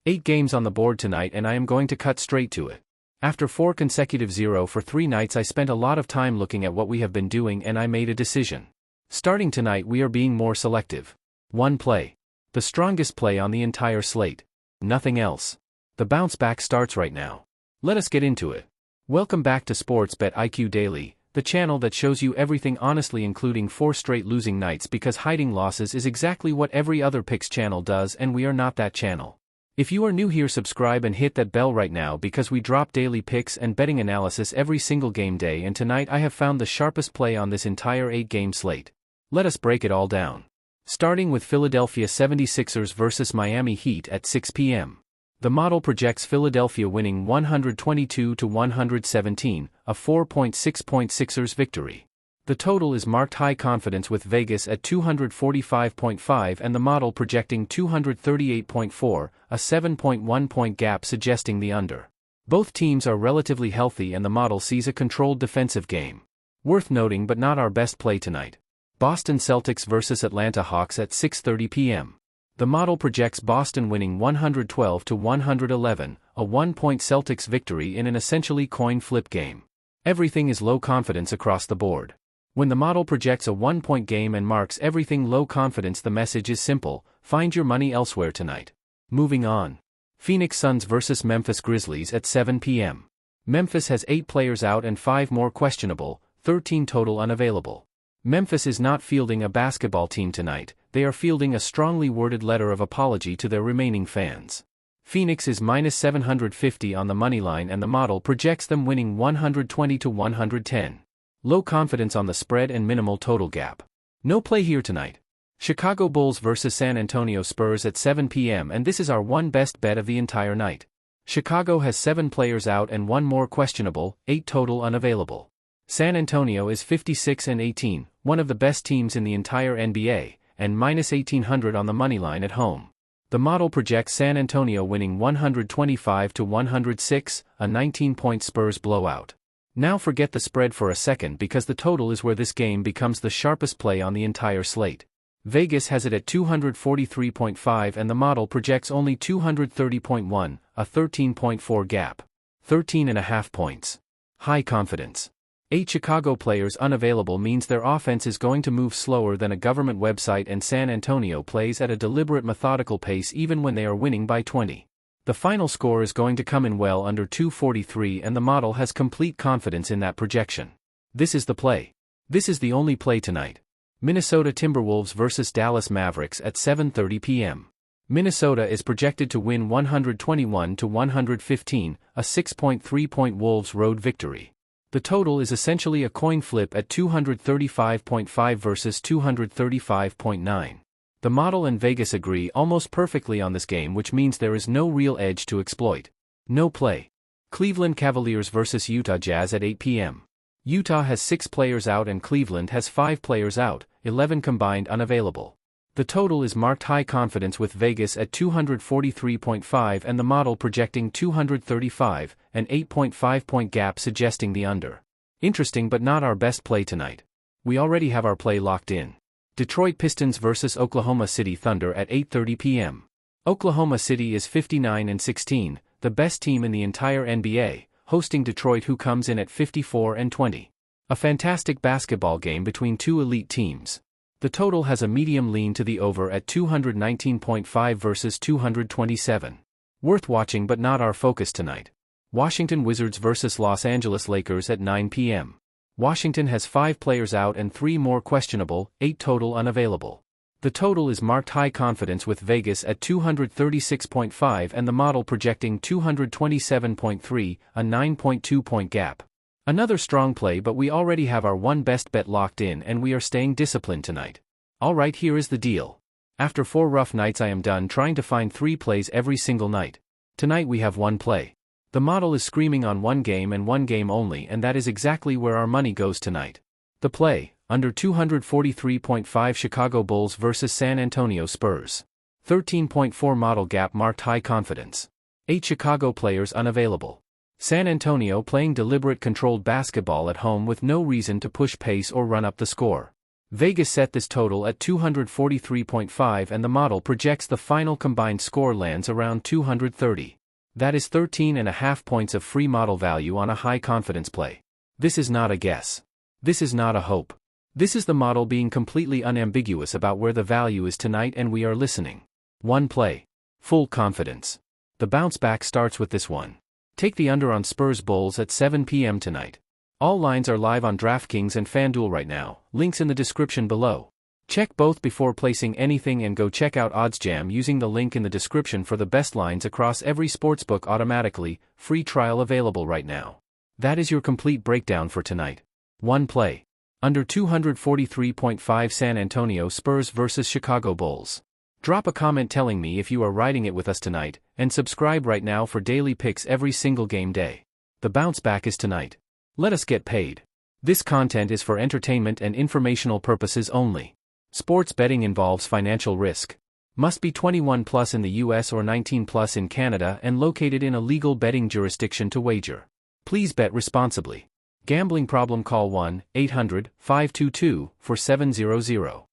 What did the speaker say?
8 games on the board tonight and I am going to cut straight to it. After 4 consecutive 0 for 3 nights I spent a lot of time looking at what we have been doing and I made a decision. Starting tonight we are being more selective. 1 play. The strongest play on the entire slate. Nothing else. The bounce back starts right now. Let us get into it. Welcome back to Sports Bet IQ Daily, the channel that shows you everything honestly, including 4 straight losing nights, because hiding losses is exactly what every other picks channel does and we are not that channel. If you are new here, subscribe and hit that bell right now because we drop daily picks and betting analysis every single game day, and tonight I have found the sharpest play on this entire 8-game slate. Let us break it all down. Starting with Philadelphia 76ers versus Miami Heat at 6 p.m. The model projects Philadelphia winning 122-117, a 4.6-point Sixers victory. The total is marked high confidence with Vegas at 245.5 and the model projecting 238.4, a 7.1-point gap suggesting the under. Both teams are relatively healthy and the model sees a controlled defensive game. Worth noting but not our best play tonight. Boston Celtics versus Atlanta Hawks at 6:30 p.m. The model projects Boston winning 112-111, a 1-point Celtics victory in an essentially coin flip game. Everything is low confidence across the board. When the model projects a 1-point game and marks everything low confidence, the message is simple: find your money elsewhere tonight. Moving on. Phoenix Suns versus Memphis Grizzlies at 7 p.m. Memphis has 8 players out and 5 more questionable, 13 total unavailable. Memphis is not fielding a basketball team tonight, they are fielding a strongly worded letter of apology to their remaining fans. Phoenix is minus 750 on the money line and the model projects them winning 120-110. Low confidence on the spread and minimal total gap. No play here tonight. Chicago Bulls versus San Antonio Spurs at 7 p.m. and this is our one best bet of the entire night. Chicago has 7 players out and 1 more questionable, 8 total unavailable. San Antonio is 56-18, one of the best teams in the entire NBA, and minus 1800 on the money line at home. The model projects San Antonio winning 125-106, a 19-point Spurs blowout. Now forget the spread for a second because the total is where this game becomes the sharpest play on the entire slate. Vegas has it at 243.5 and the model projects only 230.1, a 13.4 gap. 13.5 points. High confidence. 8 Chicago players unavailable means their offense is going to move slower than a government website, and San Antonio plays at a deliberate, methodical pace even when they are winning by 20. The final score is going to come in well under 243 and the model has complete confidence in that projection. This is the play. This is the only play tonight. Minnesota Timberwolves versus Dallas Mavericks at 7:30 p.m. Minnesota is projected to win 121-115, a 6.3-point Wolves road victory. The total is essentially a coin flip at 235.5 versus 235.9. The model and Vegas agree almost perfectly on this game, which means there is no real edge to exploit. No play. Cleveland Cavaliers versus Utah Jazz at 8 p.m. Utah has 6 players out and Cleveland has 5 players out, 11 combined unavailable. The total is marked high confidence with Vegas at 243.5 and the model projecting 235, an 8.5-point gap suggesting the under. Interesting but not our best play tonight. We already have our play locked in. Detroit Pistons versus Oklahoma City Thunder at 8:30 p.m. Oklahoma City is 59-16, the best team in the entire NBA, hosting Detroit, who comes in at 54-20. A fantastic basketball game between 2 elite teams. The total has a medium lean to the over at 219.5 versus 227. Worth watching but not our focus tonight. Washington Wizards versus Los Angeles Lakers at 9 p.m. Washington has 5 players out and 3 more questionable, 8 total unavailable. The total is marked high confidence with Vegas at 236.5 and the model projecting 227.3, a 9.2-point gap. Another strong play, but we already have our one best bet locked in and we are staying disciplined tonight. Alright, here is the deal. After 4 rough nights I am done trying to find 3 plays every single night. Tonight we have 1 play. The model is screaming on 1 game and 1 game only, and that is exactly where our money goes tonight. The play, under 243.5 Chicago Bulls versus San Antonio Spurs. 13.4 model gap marked high confidence. 8 Chicago players unavailable. San Antonio playing deliberate, controlled basketball at home with no reason to push pace or run up the score. Vegas set this total at 243.5 and the model projects the final combined score lands around 230. That is 13.5 points of free model value on a high confidence play. This is not a guess. This is not a hope. This is the model being completely unambiguous about where the value is tonight, and we are listening. One play. Full confidence. The bounce back starts with this one. Take the under on Spurs Bulls at 7 p.m. tonight. All lines are live on DraftKings and FanDuel right now, links in the description below. Check both before placing anything and go check out OddsJam using the link in the description for the best lines across every sportsbook automatically, free trial available right now. That is your complete breakdown for tonight. One play. Under 243.5 San Antonio Spurs vs Chicago Bulls. Drop a comment telling me if you are riding it with us tonight, and subscribe right now for daily picks every single game day. The bounce back is tonight. Let us get paid. This content is for entertainment and informational purposes only. Sports betting involves financial risk. Must be 21 plus in the US or 19 plus in Canada and located in a legal betting jurisdiction to wager. Please bet responsibly. Gambling problem, call 1-800-522-4700.